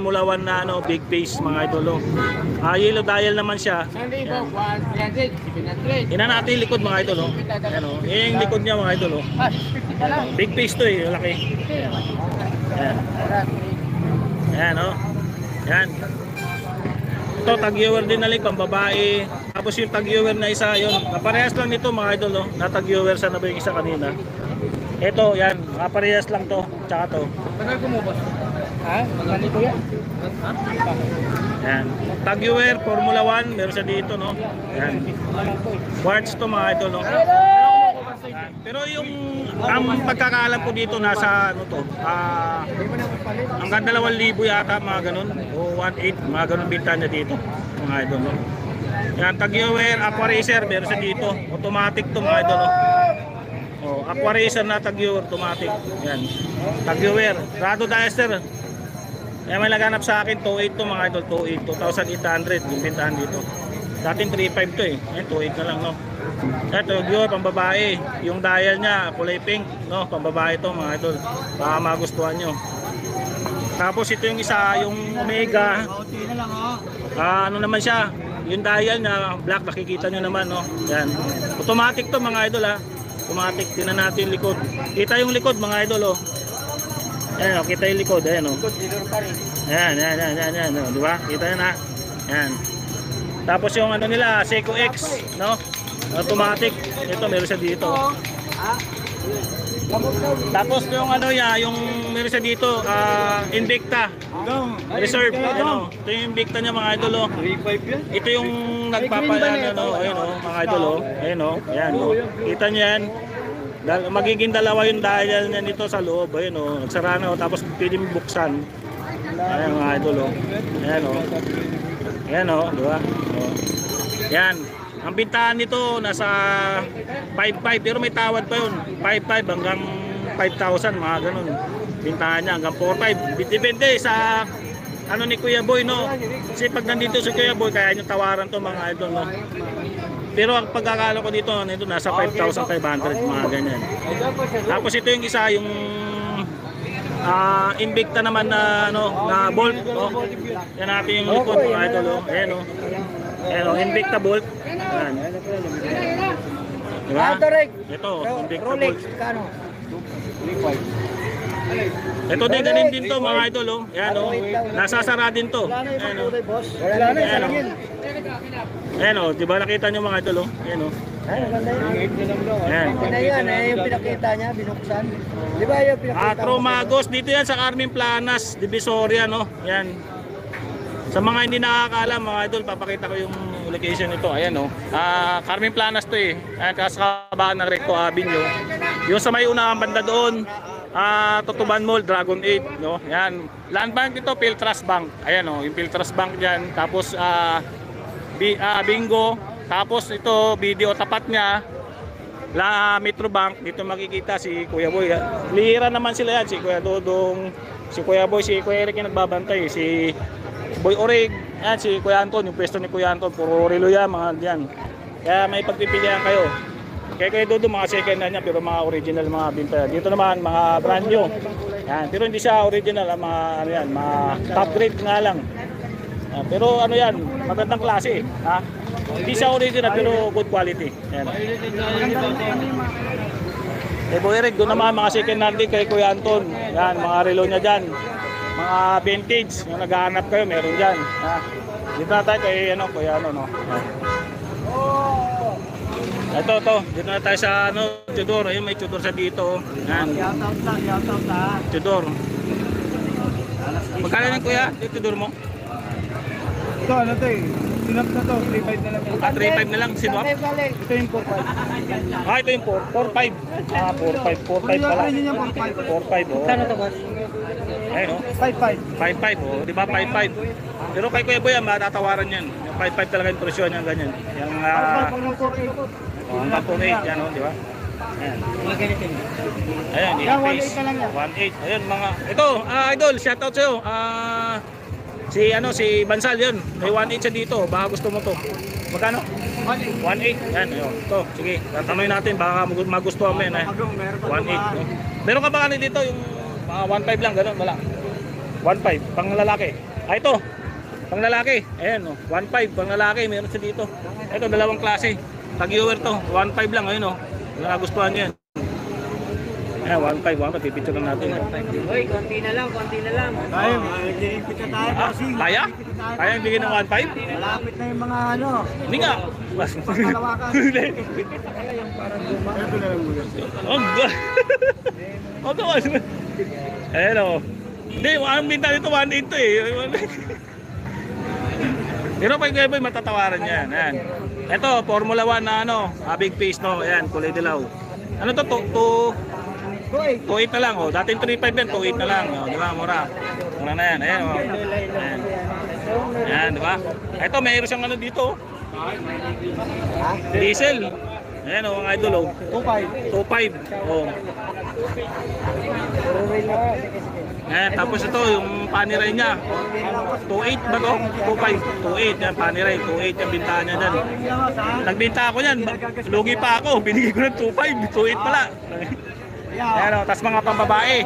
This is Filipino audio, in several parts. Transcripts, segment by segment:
Formula 1 na ano, big face mga idol. Yellow dial naman siya. Yan. Ina natin yung likod mga idol. Yan, yan yung likod niya mga idol. Big face to eh, laki. Yan. Yan Yan. Ito tag-viewer din na pang babae. Tapos yung tag-viewer na isa, yun. Parehas lang nito mga idol. Na tag-viewer sana ba yung isa kanina. Ito, yan. Parehas lang to. Tsaka to. Tagal ko mo boss? Ha? Magkano ko yan? Yan. Tag-viewer, Formula 1. Meron siya dito, no? Yan. Quartz to mga idol, no? Pero yung ang pagkakaalam ko dito nasa ano to, hanggang 2,000 yata mga ganun o 1,800 mga ganun binta niya dito mga idol, no? Yan, tag-viewer, aquaracer meron siya dito, automatic to mga idol, no? Aquaracer na tag-viewer, automatic. Yan, tag-viewer, Rado Diester. Yan, may naganap sa akin 2,800 to mga idol, 2,800 yung bintahan dito. Dating 3,500 to eh, yan 2,800 na lang, no? Ito, viewer, pambabae. Yung dial niya, kulay pink, no? Pambabae to mga idol. Baka magustuhan nyo. Tapos ito yung isa, yung Omega. Ano naman siya? Yung dial niya, black, nakikita nyo naman, no? Yan. Automatic to mga idol, ha? Automatic. Tingnan natin yung likod. Kita yung likod mga idol, oh. Ayan, oh, kita yung likod. Ayan, oh. Ayan, oh. Diba? Kita nyo na. Ayan. Tapos yung ano nila, Seiko X, no? Automatic. Ito meron siya dito. Tapos yung ano ya, yung meron siya dito, Invicta Reserve. Ano? Ito yung Invicta niya mga idol, oh. Ito yung nagpapaano, no? Ayun, oh, mga idol, oh. Ayun, oh. Ayan, oh. Kita niyo yan. Magiging dalawa yung dial niya nito sa loob. Ayun, oh. Nagsara na, oh. Tapos pwede mo buksan. Ayan mga idol, oh. Ayan, oh. Ayan, oh, di ba? Oh. Yan. Ang bintahan nito nasa 5,500 pero may tawad pa yun. 5,500 hanggang 5,000 mga ganun. Bintahan niya hanggang 4,500. Depende sa ano ni Kuya Boy, no? Kasi pag nandito si Kuya Boy kaya niyo tawaran to mga idol, no? Pero ang pagkakala ko dito nasa 5,500 mga ganyan. Tapos ito yung isa, yung Invicta naman na ano, na bolt, no? Yan natin yung likod mga idol, no? Ayan, no? Ayan, no? Invicta bolt. Ayan. Diba? Ito, Invicta bolt. Ito din, ganin din to mga idol, oh. Ayan, oh. Nasasara din to. Ayan, oh. Ayan, oh. Ayan, oh. Diba nakita nyo mga idol, oh. Ayan, oh. Ayan. Yan, yung pinakita niya, binuksan. Di ba yung pinakita? Tromagos, dito yan sa Carmen Planas, Divisoria, no? Yan. Sa mga hindi nakakaalam mga idol, papakita ko yung location nito. Ayan, no? Carmen Planas to eh. Ayan, kasabahan ng Recto Avenue. Yung sa may unang banda doon, Tutuban Mall, Dragon 8, no? Yan. Land bank ito, Philtrust Bank. Ayan, no? Yung Philtrust Bank dyan. Tapos, Bingo. Tapos ito, video tapat niya, Metro Bank. Dito makikita si Kuya Boy. Lihira naman sila yan. Si Kuya Dodong, si Kuya Boy, si Kuya Eric yung nagbabantay. Si Boy Orig, yan, si Kuya Anton, yung pwesto ni Kuya Anton. Puro relo yan, mga yan. Kaya may pagpipilian kayo. Kaya Kuya Dodong, mga second hand niya, pero mga original mga binta. Dito naman, mga brand new. Yan, pero hindi siya original, mga, ano yan, mga top grade nga lang. Pero ano yan, magandang klase. Ha? Hindi siya original pero good quality. Yan. Eh Boy Eric, doon naman mga second hand din kay Kuya Anton. Yan, mga relo niya dyan. Mga vintage, yung naghahanap kayo, meron dyan. Ha? Dito na tayo kay ano, Kuya ano, no? Ito. Dito na tayo sa ano, Tudor. Ayun, may Tudor sa dito. Yan. Tudor. Magkano lang Kuya, yung Tudor mo? Ito, ano to eh? Sinap na to, 3,500 na lang. 3,500 na lang, sinwap? Ito yung 4,500. Ito yung 4,500. 4,500 pala. 4,500, oh. Kano to, boss? Ayun, oh. 5,500. 5,500, oh. Diba 5,500? Pero kay Kuya Boy, matatawaran yan. Yung 5,500 talaga yung presyo niya, ganyan. Yung, hanggang 4,800, yan, oh, diba? Ayan. Mga ganito. Ayan, Yan, 1,800 na lang yan. 1,800. Ayun, mga, ito, idol, shoutout sa'yo. Si Bansal yun. May 1,800 siya dito. Baka gusto mo to. Magkano? 1,800. Yan, ayun. Ito, sige. Tanongin natin. Baka magustuhan mo yan. 1,800. No? Meron ka ba kanil dito? Yung 1,500 lang, gano'n. Wala. 1,500. Pang lalaki. Ah, ito. Pang lalaki. Ayan, oh. 1.5 pang lalaki. Meron siya dito. Ito, dalawang klase. Tag-viewer to. 1.5 lang. Ayun, oh. Kung nagustuhan nyo yan. Ayan, 1.5. Pipicture lang natin. Uy, konti na lang, konti na lang. Tayo, mag-iipit na tayo. Ah, kaya? Kaya yung bigyan ng 1.5? Malapit na yung mga ano. Hindi nga. Pagkalawakan. Hindi. Ito na lang muna. Oh, God. Oh, tuwas. Ayan, oh. Hindi, ang binta nito 1.8 to eh. Pero pag kayo matatawaran yan. Ayan. Ito, Formula 1 na ano, big face no. Ayan, kulay dilaw. Ano to? 2.8 na lang oh. Dating 3.5 yan, 2.8 na lang. Oh, di ba? Mura. Mura na yan. Ayan, oh. Ayan. Ayan, di ba? Ito, mayroon siyang ano dito. Diesel. Ayan, oh, mga idol, oh. 2.5. 2.5. Oh. Ayan, tapos ito, yung paniray niya. 2.8 ba to? 2.5. 2.8. Yan, paniray. 2.8 yung bintahan niya dyan. Nagbinta ako yan. Lugi pa ako. Binigay ko ng 2.5. 2.8 pala. Ayan, oh. Tapos mga pambabae.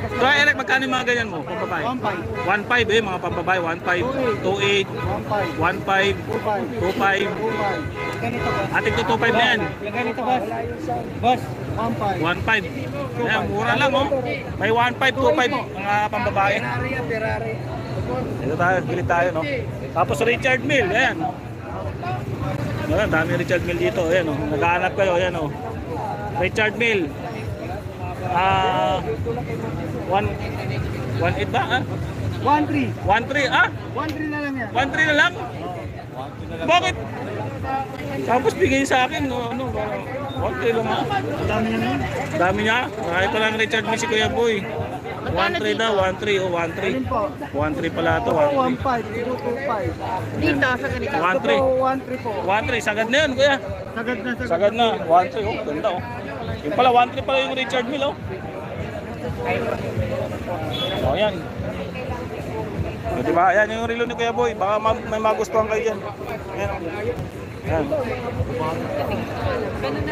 So, Eric, magkano yung mga ganyan mo? Pambabae? 1.5 eh, mga pambabae. 1.5. 2.8. 1.5. 2.5. Ganito ba? Ating to 2.5 na yan. Ganito boss. Boss, 1.5. 1.5. Ayan, mura lang oh. May 1.5, 2.5 mga pambabae. Ferrari. Ito tayo, bili tayo no. Tapos Richard Mille, ayan. Ayan, dami Richard Mille dito, ayan oh. Naghahanap kayo, ayan oh. Richard Mille. 1.8 ba? 1.3. 1.3 ah? 1.3 na lang yan. 1.3 na lang? Bakit? Tapos bigay sa akin, no, ano, 1.3 lang ah. Dami na yan. Dami niya. Ito lang Richard Mille si Kuya Boy. 1.3 daw, 1.3 o 1.3. 1.3 pala ito, 1.3. 1.5, 2.5. Dito, sa ganito. 1.3. 1.3 po. 1.3, sagad na yun kuya. Sagad na, sagad. Sagad na, 1.3 oh, ganda oh. Yung pala, 1.3 pala yung Richard Mille oh. Oh, yan. O, diba? Ayan yung relo ni Kuya Boy. Baka may magustuhan kayo dyan. Ayan oh. Ayan.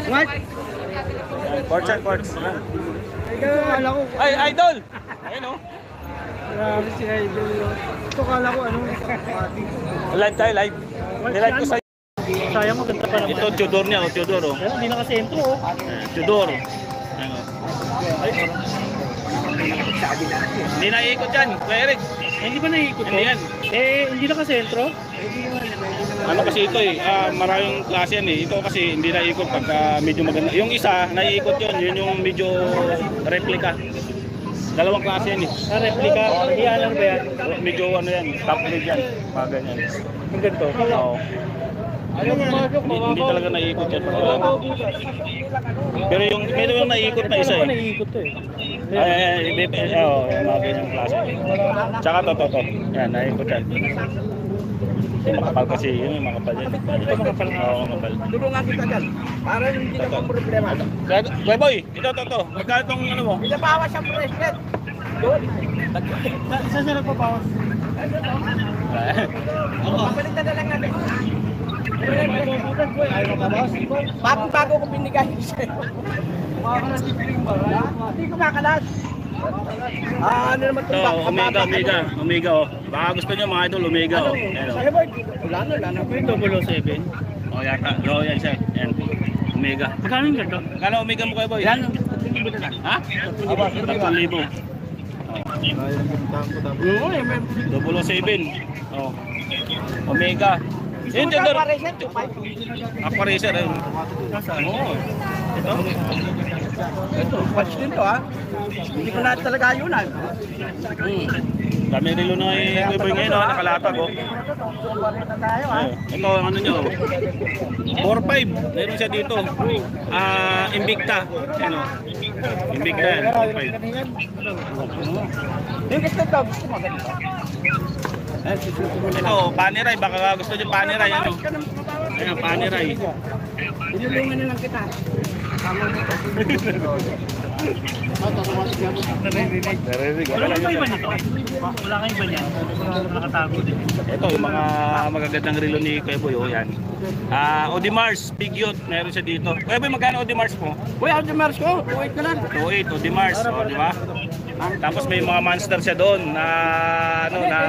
What? Quartz yan, quartz. Ayan. Ito kala ko. Ay, idol! Ayan oh. Grabe si Idol. Ito kala ko ano. Live tayo, live. Nilive ko sa Sayang maganda pa naman. ito, Tudor niya oh, Tudor oh. Pero hindi nakasentro oh. Tudor. Ayan oh. Hindi naiikot yan, Kuya Eric. Hindi ba naiikot Hindi yan. Hindi nakasentro? Ano kasi ito eh, maraming klase yan eh. Ito kasi hindi naiikot pagka medyo maganda. Yung isa, naiikot yun. Yun yung medyo replica. Dalawang klase yan eh. Replica? Ano ba yan? Medyo ano yan, top grade yan. Mga ganyan. Yung ganito? Oo. Hindi talaga naiikot yan. Pero yung meron yung naiikot na isa eh. Naiikot to eh. Ay, mga ganyang klase. Tsaka to. Yan, naiikot yan. Makapal kasi, yun yung makapal yan. Ito makapal. Oo, makapal. Tulungan kita dyan. Para hindi na pang problema. Kuya Boy, ito. Magkano itong ano mo? Pinabawas ang bracelet. Doon. Isa siya nagpapawas. Papalitan na lang natin. Ayaw ka boss? Bago ko binigay sa'yo. Hindi ko makalas. Ano naman Ito, Omega oh. Baka gusto nyo mga idol, Omega oh. Ayan oh. Sa'yo boy, wala na. 007. Oh, yata. Oo, yan siya. Yan. Omega. Magkano yung ganito? Magkano Omega mo kayo, boy? Yan. Ha? 3,000. Oo, eh, may 007. Oh. Omega. Yun, Tudor. Aqua Racer. Oo. Ito. Ito, watch din to ha. Hindi ko na talaga ayunan. Dami relo na yung boy ngayon, nakalatag oh. Ito, ano nyo? 4.5. Meron siya dito. Invicta. Ano? Invicta yan. 4.5. Yung gusto to, gusto mo ganito. Ito, Panerai. Baka gusto nyo Panerai. Ano? Ayan, Panerai. Tinulungan na lang kita. Narinig. Wala kang iba nito? Wala kang iba niyan? Nakatago din. Ito, yung mga magagandang relo ni Kuya Boy. Oh, yan. Audemars, Big Yacht. Meron siya dito. Kuya Boy, magkano Audemars mo? Uy, Audemars ko. Wait ka lang. 2.8 Audemars. Oh, di ba? Tapos may mga monster siya doon na ano na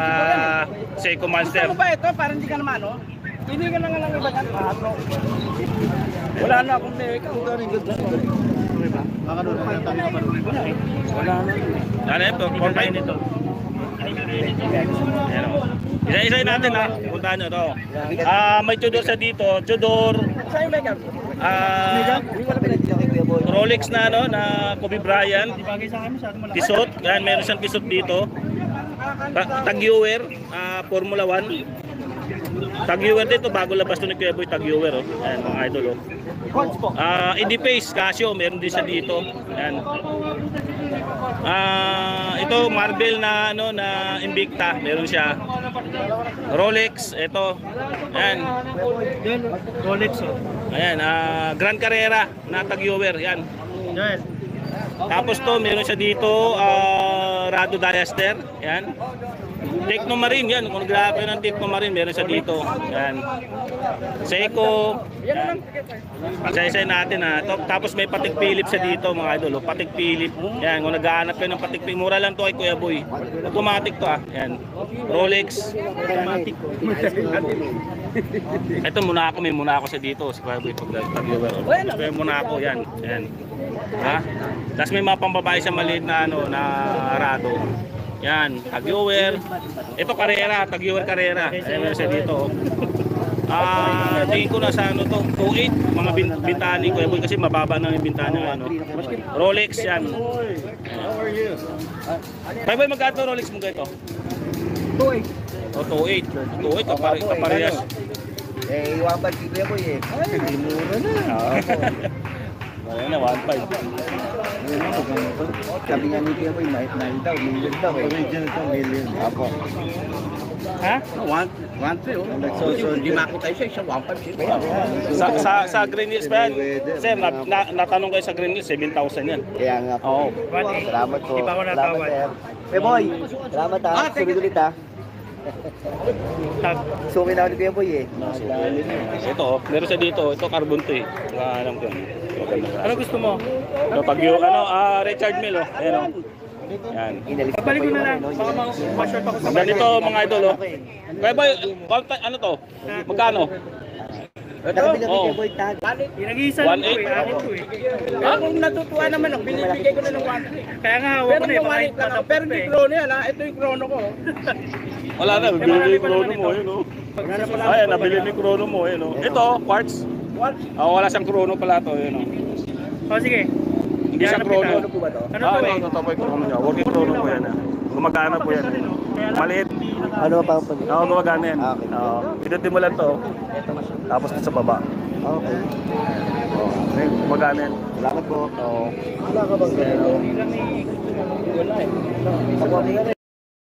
Seiko Monster. Ano ba ito? Parang hindi ka naman, no? Hindi ka na nga lang iba dyan. Wala na akong meka. Ito rin ganda. Wala na. Ano yun? Portrait nito. Ayan o. Isa-isayin natin ha. Puntahan nyo to. May Tudor sa dito. Tudor. Saan yung meka? Hindi ko na pinagdito kay Kuya Boy. Rolex na ano, na Kobe Bryant. Tisot. Yan, meron siyang tisot dito. Tag-Heuer, Formula 1. Tag-Heuer dito, bago labas to ni Kuya Boy, Tag-Heuer oh. Ayan, mga idol oh. Edipace, Casio, meron din siya dito. Ayan. Ito Marvel na ano na Invicta, meron siya. Rolex, ito. Ayan. Rolex oh. Ayan, Grand Carrera na Tag-Heuer, yan. Tapos to, meron siya dito, Rado Diaster, yan. Tecno Marine, yan. Kung naglahat kayo ng Tecno Marine, meron siya dito. Yan. Seiko. Yan. Pagsayasay natin ha. Tapos may Patek Philippe siya dito mga idol. Patek Philippe. Yan. Kung naghahanap kayo ng Patek Philippe, mura lang to kay Kuya Boy. Automatic to ha. Yan. Rolex. Automatic. Ito muna ako. May muna ako sa dito. Si Kuya Boy. Tapos may muna ako. Yan. Yan. Ha? Tapos may mga pambabae siya maliit na ano, na Rado. Yan, Tag-Heuer. Ito Carrera, Tag-Heuer Carrera. Ayan siya dito. Tingin ko na sa ano to, 2.8 mga bintahan ni Kuya Boy kasi mababa na yung bintahan niya ano. Rolex yan. Kuya Boy, magkano Rolex mo ganito? 2.8. O 2.8. 2.8 kaparehas. Iwan pa si Kuya Boy eh. Ay, mura na. Ayan na, 1.5. Sabi nga ni Kuya Boy, mahit na daw, million daw eh. Original to, million. Apo. Ha? 1.3 oh. So, di makita siya, isang 1.5 siya. Sa Green Hills ba yan? Sir, natanong kayo sa Green Hills, 7,000 yan. Kaya nga Oo. po. Salamat po. Di pa ako Salamat, natawad. sir. Kuya Boy, salamat ha. Sunod ulit ha. Suki na ako ni Kuya Boy eh. Ito, meron siya dito. Ito carbon to eh. Alam ko yan. Ano gusto mo? Ito, pag yung, Richard Mille oh. Ayan oh. Yan. Babalik ko na lang. Baka ma-short ako sa Ganito mga idol oh. Kaya ba, ano to? Magkano? Nakabili ako Oo. ni Kuya Boy tag. Nag-iisa lang ko 1.8. eh. Akin ko eh. Kung natutuwa naman ako, binibigay ko na ng 1.3. Kaya nga hawak ko na eh. Baka lang ako. Pero hindi krono yan ha. Ito yung krono ko. Wala na, bibili yung chrono mo yun oh. Ayan, nabili ni chrono mo yun oh. Ito, quartz. Wala siyang chrono pala to yun oh. O sige. Hindi siya chrono. Ano po ba to? Ano to eh? Ito po yung chrono niya. Working chrono po yan ah. Gumagana po yan. Maliit. Ano pa po? Oo, gumagana yan. Okay. Oo. Pinutin mo lang to. Tapos dito sa baba. Okay. Okay, gumagana yan. Salamat po. Oo. Wala ka bang ganito? Wala eh.